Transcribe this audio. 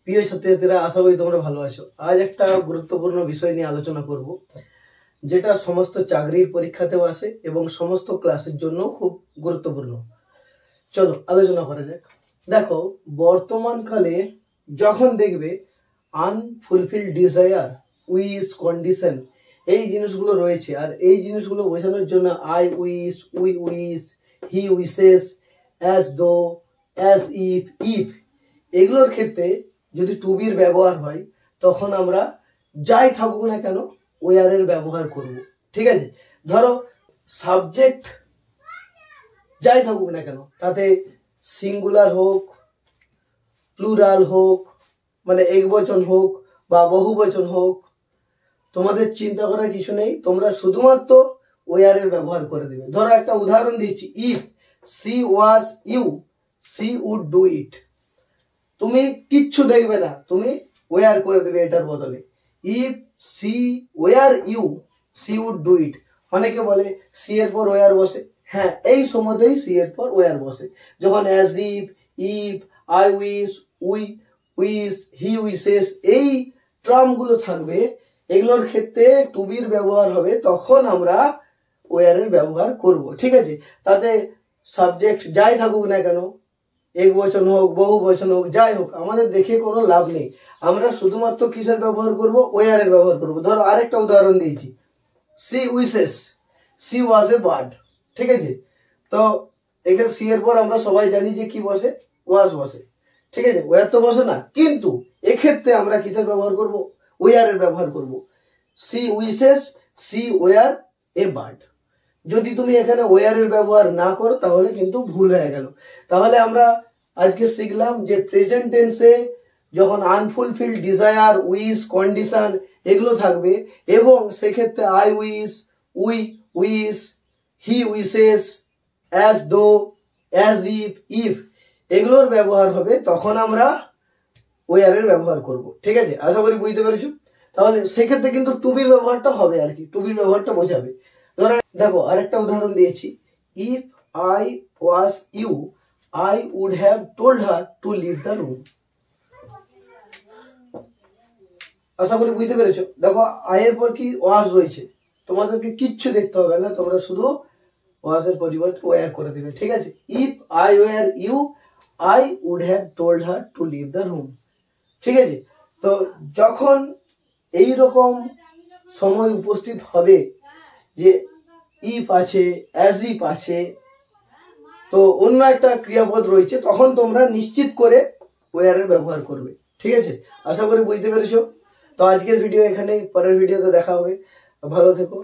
প্রিয় ছাত্রছাত্রীরা, আশা করি তোমরা ভালো আছো। আজ একটা গুরুত্বপূর্ণ বিষয় নিয়ে আলোচনা করব, যেটা সমস্ত চাকরির পরীক্ষাতেও আসে এবং সমস্ত ক্লাসের জন্য খুব গুরুত্বপূর্ণ। চলো আলোচনা করা যাক। দেখো, বর্তমানকালে যখন দেখবে আনফুলফিল্ড ডিজায়ার, উইশ, কন্ডিশন, এই জিনিসগুলো রয়েছে, আর এই জিনিসগুলো বোঝানোর জন্য I wish, we wish, he wishes, as though, as if এগুলোর ক্ষেত্রে যদি টু বির ব্যবহার হয়, তখন আমরা যাই থাকুক না কেন ওয়ারের ব্যবহার করব। ঠিক আছে, ধরো সাবজেক্ট যাই থাকুক না কেন, তাতে সিঙ্গুলার হোক, প্লুরাল হোক, মানে একবচন হোক বা বহুবচন হোক, তোমাদের চিন্তা করার কিছু নেই, তোমরা শুধুমাত্র ওয়ারের ব্যবহার করে দেবে। ধরো একটা উদাহরণ দিচ্ছি, if she was you, she would do it. তুমি কিচ্ছু দেখবে না, তুমি ওয়ার করে দেবে এটার বদলে। If she were you, she would do it. অনেকে বলে সি এর পর ওয়ার বসে, হ্যাঁ এই সময়তেই সি এর পর ওয়ার বসে, যখন as if, I wish, we wish, he wishes, এই টার্মগুলো থাকবে, এগুলোর ক্ষেত্রে টু বির ব্যবহার হবে, তখন আমরা ওয়ারের ব্যবহার করব। ঠিক আছে, তাতে সাবজেক্ট যাই থাকুক না কেন, এক বচন হোক, বহু বচন হোক, যাই হোক, আমাদের দেখে কোনো লাভ নেই। আমরা শুধুমাত্র কিসের ব্যবহার করব? ওয়ারের ব্যবহার করব। ধরো আরেকটা উদাহরণ দিয়েছি, she wishes, she was a bird. ঠিক আছে, তো এখানে সি এর পর আমরা সবাই জানি যে কি বসে, ওয়াজ বসে। ঠিক আছে, ওয়ার তো বসে না, কিন্তু এক্ষেত্রে আমরা কিসের ব্যবহার করব? ওয়ারের ব্যবহার করব। She wishes, she were a bird. যদি তুমি এখানে ওয়ারের ব্যবহার না করো তাহলে কিন্তু ভুল হয়ে গেল। তাহলে আমরা আজকে শিখলাম যে প্রেজেন্ট টেন্সে যখন আনফুলফিল্ড ডিজায়ার, উইশ, কন্ডিশন এগুলো থাকবে, এবং সেক্ষেত্রে I wish, we wish, he wishes, as though, as if এগুলোর ব্যবহার হবে, তখন আমরা ওয়ারের ব্যবহার করব। ঠিক আছে, আশা করি বুঝতে পেরেছো। তাহলে সেক্ষেত্রে কিন্তু টু বির ব্যবহারটা হবে, আর কি টু বির ব্যবহারটা বোঝাবে। ধরো দেখো আরেকটা উদাহরণ দিয়েছি, if I was you, I would have told her to leave the room. আশা করি বুঝতে পেরেছো। দেখো আই এর পর কি ওয়াজ রয়েছে, তোমাদেরকে কিচ্ছু দেখতে হবে না, তোমরা শুধু ওয়াজ এর পরিবর্তে ওয়ার করে দিবে। ঠিক আছে, if I were you, I would have told her to leave the room. ঠিক আছে, তো যখন এই রকম সময় উপস্থিত হবে যে ইফ আছে, অ্যাজ ইফ আছে, তো অন্য একটা ক্রিয়াপদ রয়েছে, তখন তোমরা নিশ্চিত করে ওয়ারের ব্যবহার করবে। ঠিক আছে, আশা করি বুঝতে পেরেছো। তো আজকের ভিডিও এখানেই, পরের ভিডিওতে দেখা হবে। ভালো থেকো।